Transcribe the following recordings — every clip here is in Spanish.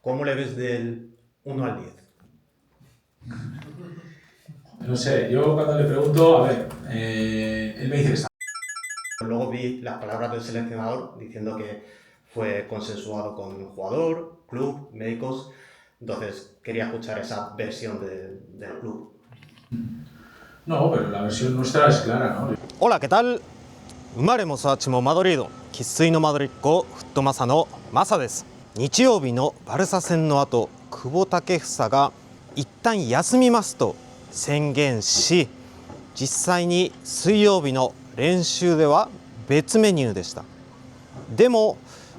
¿Cómo le ves del 1 al 10? No sé, yo cuando le pregunto, a ver, él me dice que está. Luego vi las palabras del seleccionador diciendo que fue consensuado con el jugador, club, médicos. Entonces quería escuchar esa versión del club. No, pero la versión nuestra es clara, ¿no? Hola, ¿qué tal? 生まれも育ちもマドリード、生粋のマドリッコフットマサのマサです。日曜日のバルサ戦の後、久保建英が一旦休みますと宣言し、実際に水曜日の練習では別メニューでした。でも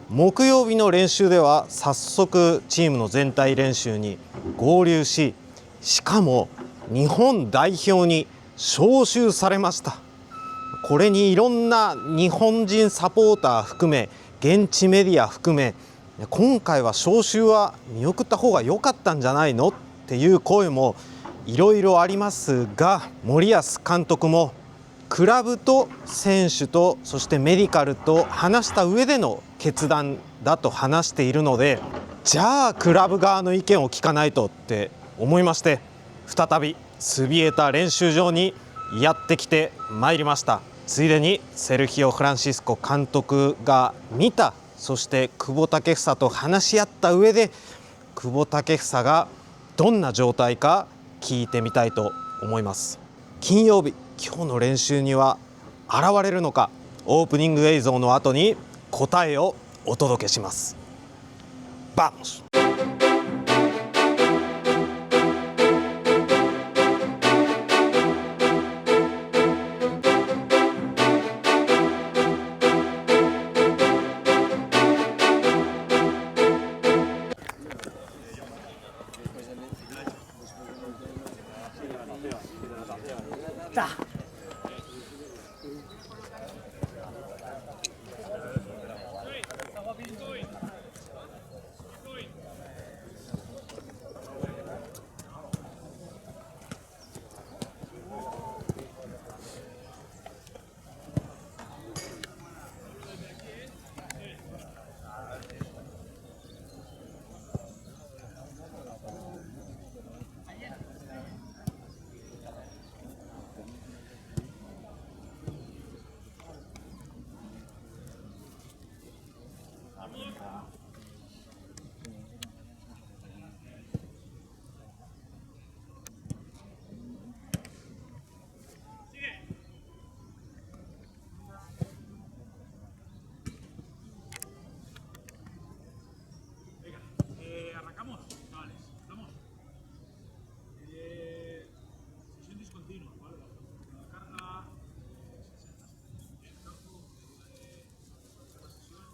木曜日の練習では早速チームの全体練習に合流し、しかも日本代表に招集されました。これにいろんな日本人サポーター含め現地メディア含め、今回は招集は見送った方が良かったんじゃないのっていう声もいろいろありますが、森保監督もクラブと選手とそしてメディカルと話した上での決断だと話しているので、じゃあクラブ側の意見を聞かないとって思いまして、再びスビエタ練習場にやってきてまいりました。ついでにセルヒオ・フランシスコ監督が見た、そして久保建英と話し合った上で久保建英がどんな状態か聞いてみたいと思います。金曜日、今日の練習には現れるのか、オープニング映像の後に答えをお届けします。バンス。Arrancamos, vale, estamos. Sesión discontinua, ¿vale? La carga, el campo, la sesión,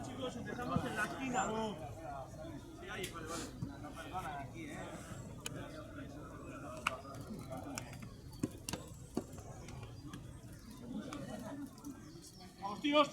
chicos, empezamos en la esquina. Sí, ahí, vale, vale. Perdona, aquí, ¡Vamos, tíos!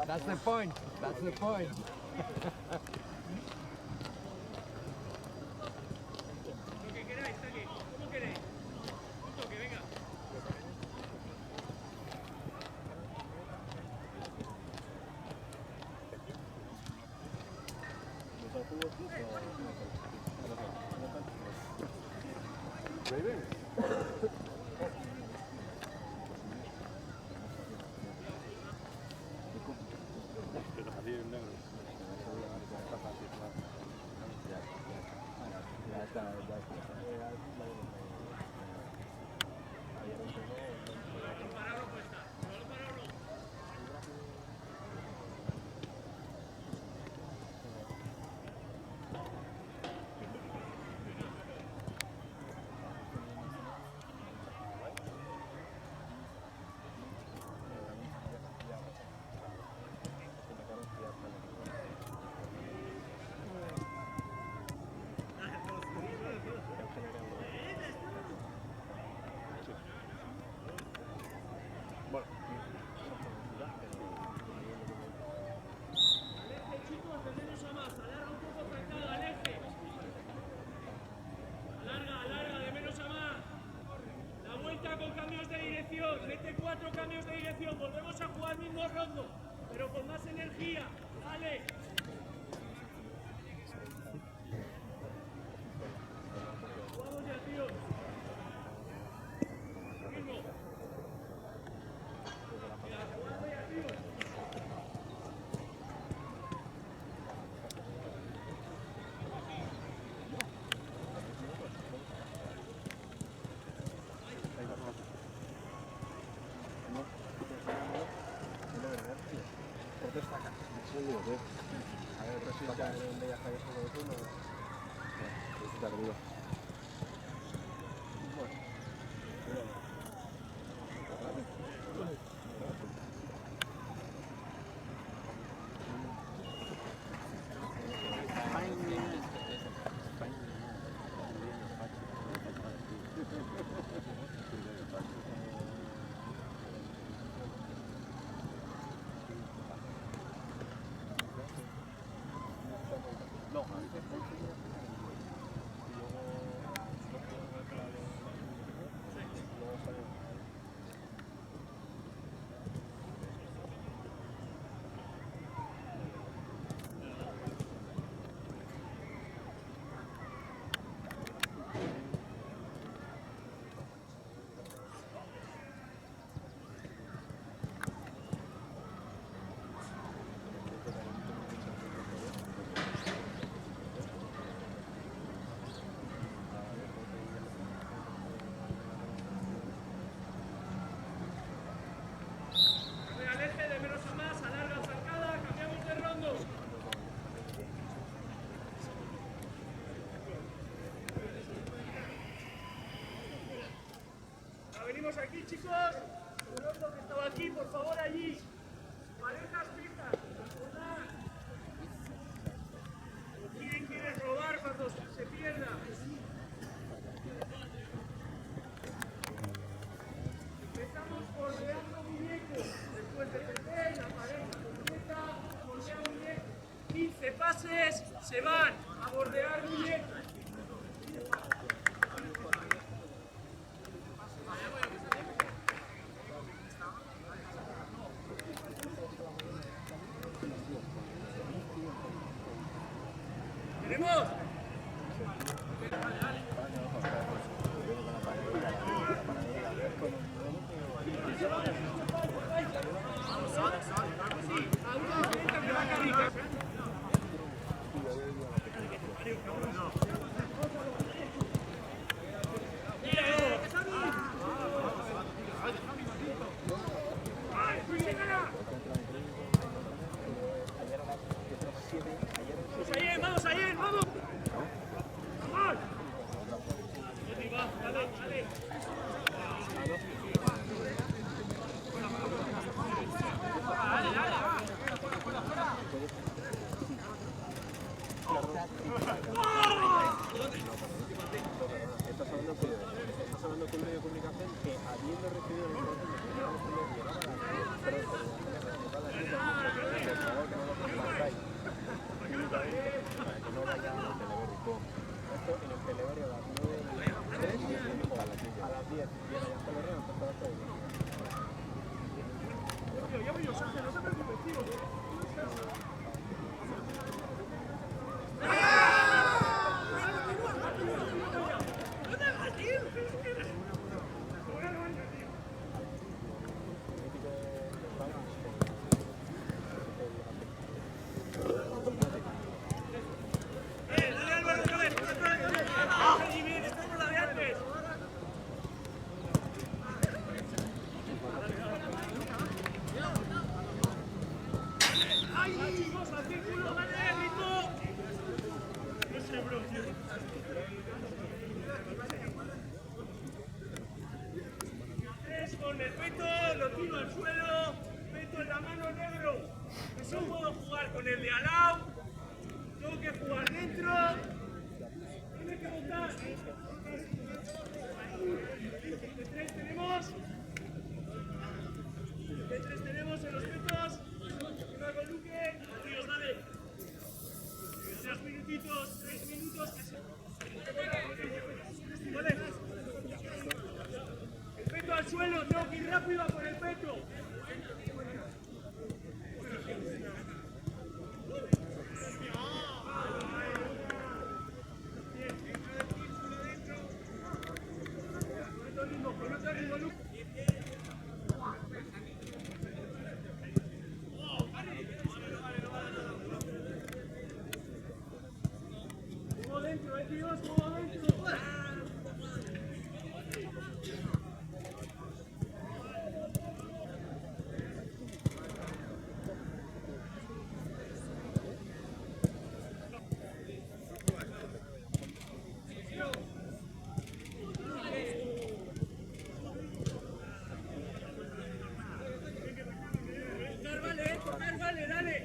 That's the point. That's the point. Lo que queráis, aquí. ¿Cómo queréis? Un toque, venga. Chicos, de menos a más. Alarga un poco trancada, al eje. Alarga, de menos a más. La vuelta con cambios de dirección. Mete 4 cambios de dirección. Volvemos a jugar mismo rondo, pero con más energía. Vale. Vamos ya, tío. Al eje, de menos a más, alarga, zancada, cambiamos de rondo. Ya venimos aquí, chicos. El rondo que estaba aquí, por favor, allí. Parejas fijas, rodar. ¿Quién quiere rodar cuando se pierda? Empezamos bordeando muñecos. Después de perder la pareja completa, bordea muñecos. 15 pases, se van a bordear muñecos. ¡Tenemos! círculo, dale, ritmo. No sé, bro. Con el peto, lo tiro al suelo, peto en la mano, negro. Eso puedo jugar con el de al lado. Tengo que jugar dentro. Tiene que botar. De tres tenemos. De tres tenemos en los petos. Una con Luque. Tíos, dale. 3 minutitos, 3 minutos. Vale. El peto al suelo, tengo que ir rápido a por el peto. Como dentro, tíos, como dentro. Tocar, vale, dale.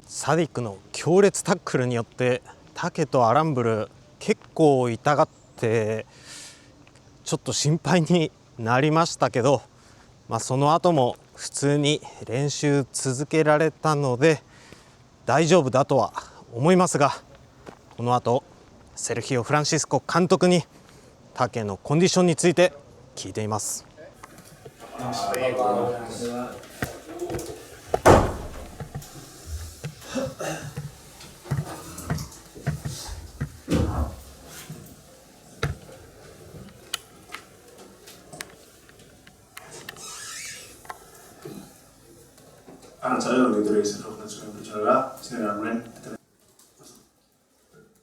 サディックの強烈タックルによってタケとアランブル結構痛がってちょっと心配になりましたけど、その後も普通に練習続けられたので大丈夫だとは思いますが、この後セルヒオ・フランシスコ監督にタケのコンディションについて聞いています。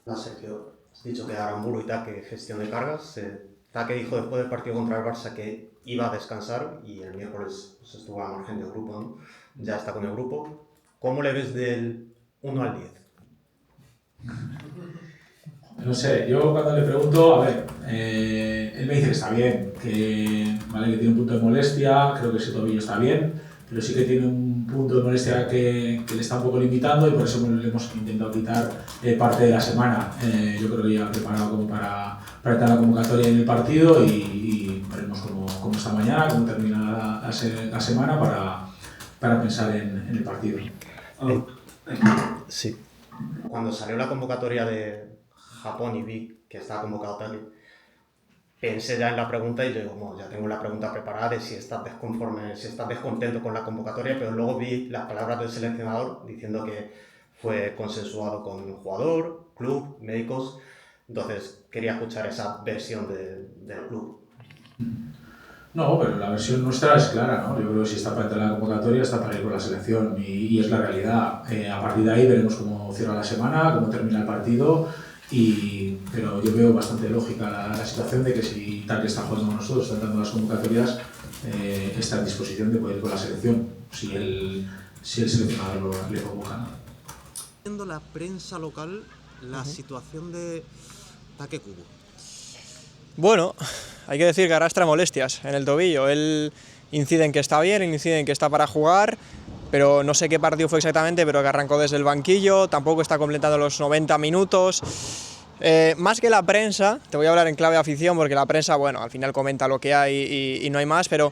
No, Sergio, has dicho que Aramburu y Take gestión de cargas. Take dijo después del partido contra el Barça que iba a descansar y el miércoles pues, estuvo a margen del grupo, ¿no? Ya está con el grupo. ¿Cómo le ves del 1 al 10? No sé, yo cuando le pregunto, a ver, él me dice que está bien, que, ¿vale? Que tiene un punto de molestia, creo que ese tobillo está bien, pero sí que tiene un punto de molestia que le está un poco limitando y por eso le hemos intentado quitar parte de la semana. Yo creo que ya preparado como para estar la convocatoria en el partido y veremos cómo está mañana, cómo termina la semana para pensar en el partido. Sí. Cuando salió la convocatoria de Japón y vi que estaba convocado Take, pensé ya en la pregunta y yo digo, bueno, ya tengo la pregunta preparada de si estás desconforme, si estás descontento con la convocatoria, pero luego vi las palabras del seleccionador diciendo que fue consensuado con jugador, club, médicos. Entonces quería escuchar esa versión del club. No, pero la versión nuestra es clara, ¿no? Yo creo que si está para entrar en la convocatoria, está para ir con la selección y es la realidad. A partir de ahí veremos cómo cierra la semana, cómo termina el partido, pero yo veo bastante lógica la situación de que si tal que está jugando con nosotros, está entrando en las convocatorias, está en disposición de poder ir con la selección, si el seleccionador le convoca, ¿no? Viendo la prensa local, la situación de Take Kubo. Bueno, hay que decir que arrastra molestias en el tobillo. Él incide en que está bien, incide en que está para jugar, pero no sé qué partido fue exactamente, pero que arrancó desde el banquillo, tampoco está completando los 90 minutos. Más que la prensa, te voy a hablar en clave de afición, porque la prensa, bueno, al final comenta lo que hay y no hay más, pero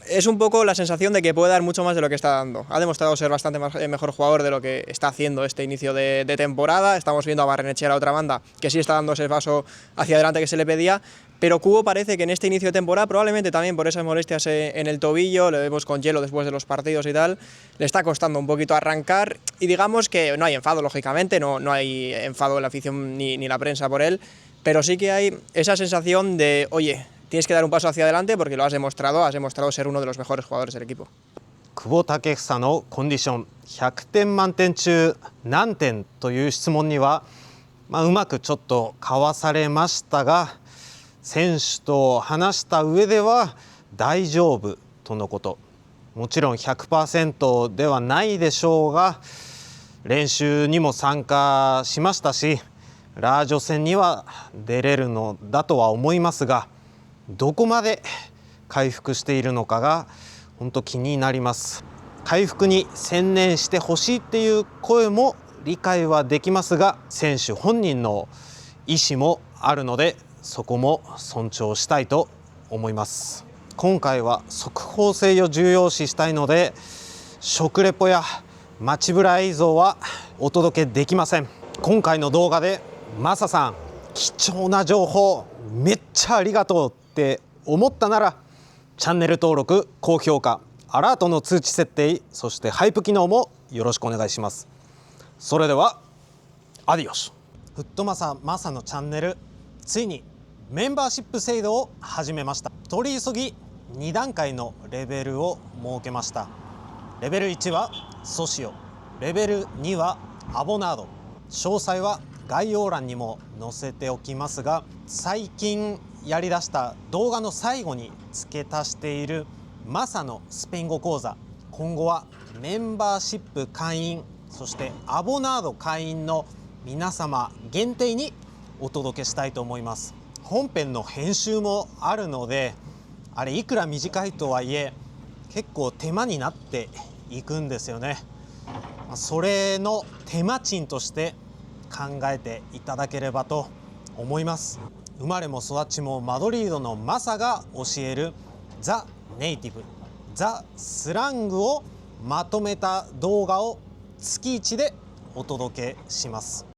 es un poco la sensación de que puede dar mucho más de lo que está dando. Ha demostrado ser bastante mejor jugador de lo que está haciendo este inicio de temporada. Estamos viendo a Barrenechea, la otra banda, que sí está dando ese paso hacia adelante que se le pedía, pero Kubo parece que en este inicio de temporada, probablemente también por esas molestias en el tobillo, le vemos con hielo después de los partidos y tal, le está costando un poquito arrancar, y digamos que no hay enfado, lógicamente, no hay enfado en la afición ni la prensa por él, pero sí que hay esa sensación de, oye, tienes que dar un paso hacia adelante porque lo has demostrado ser uno de los mejores jugadores del equipo. 久保建英のコンディション100点満点中何点という質問には、うまくちょっとかわされましたが、選手と話した上では大丈夫とのこと。もちろん 100% ではないでしょうが、練習にも参加しましたし、ラージョ戦には出れるのだとは思いますが、どこまで回復しているのかが本当気になります。回復に専念してほしいっていう声も理解はできますが、選手本人の意思もあるので、そこも尊重したいと思います。今回は速報性を重要視したいので、食レポや街ブラ映像はお届けできません。今回の動画でマサさん貴重な情報めっちゃありがとうって思ったなら、チャンネル登録、高評価、アラートの通知設定、そしてハイプ機能もよろしくお願いします。それではアディオス。フットマサのチャンネル、ついにメンバーシップ制度を始めました。取り急ぎ2段階のレベルを設けました。レベル1はソシオ、レベル2はアボナード。詳細は概要欄にも載せておきますが、最近やりだした動画の最後に付け足しているマサのスペイン語講座、今後はメンバーシップ会員、そしてアボナード会員の皆様限定にお届けしたいと思います。本編の編集もあるので、あれいくら短いとはいえ結構手間になっていくんですよね。それの手間賃として考えていただければと思います。生まれも育ちもマドリードのマサが教えるザ・ネイティブ、ザ・スラングをまとめた動画を月1でお届けします。